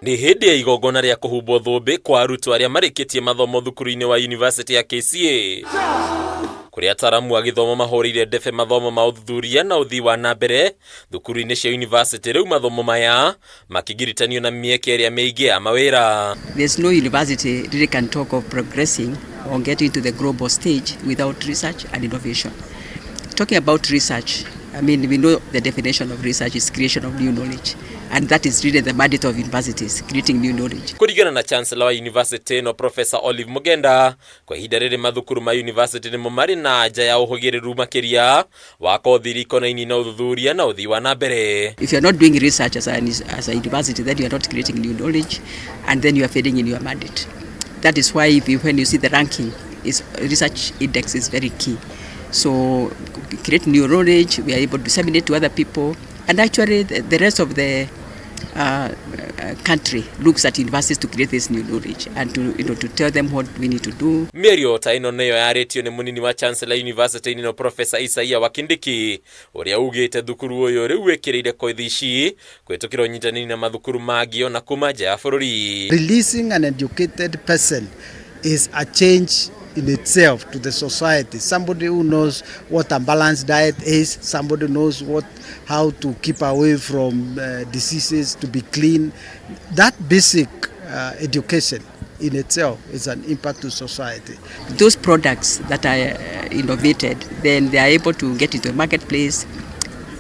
Ni hindi ya igongona ria kuhumbwo thumbi kwa arutwo aria marikitie mathomo thukuru-ini wa University ya KCA. Kuri ataramu a githomo mahorire ndefe mathomo ma uthuthuria na uthii wa nambere thukuru-ini cia university riu mathomo maya makigiritanio na mieke iria miingi ya mawira. There's no university really can talk of progressing or getting to the global stage without research and innovation. Talking about research, I mean, we know the definition of research is creation of new knowledge, and that is really the mandate of universities, creating new knowledge. Kurigana na Chancellor wa University no Professor Olive Mugenda, kwa ihinda riri mathukuru ma university nimo mari na nja ya uhogiriru makiria wa kothi rikonaini na uthuthuria na uthii wa nambere. If you are not doing research as a university, then you are not creating new knowledge, and then you are failing in your mandate. That is why when you see the ranking, research index is very key. So create new knowledge, we are able to disseminate to other people, and actually the rest of the country looks at universities to create this new knowledge and to tell them what we need to do. MIARIO taino neyo yaritio ni munini wa Chancellor University no Professor Isaiah Wakindiki uria ugite thukuru uyu riu wekirire kothi ici kwitukira unyitanini na mathukuru mangio na kuma nja ya bururi. Releasing an educated person is a change in itself to the society. Somebody who knows what a balanced diet is, somebody knows how to keep away from diseases, to be clean. That basic education in itself is an impact to society. Those products that are innovated, then they are able to get into the marketplace.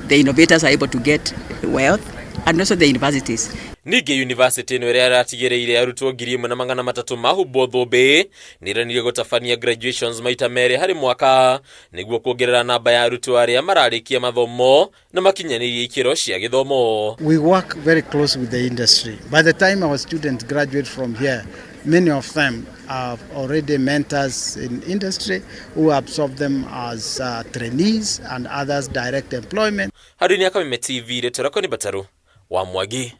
The innovators are able to get wealth, and also the universities. Nige university no ria ratigereire arutwo 1,300 mahumbwo thumbi niranire gutafania graduations maita mere hari mwaka niguo kuongerera namba ya arutwo aria mararikia mathomo na makinyanirie ikiro cia githomo. We work very close with the industry. By the time our students graduate from here, many of them are already mentors in industry who absorb them as trainees and others direct employment. Hadunia kama TV retorako ni Bataru wa Mwagi.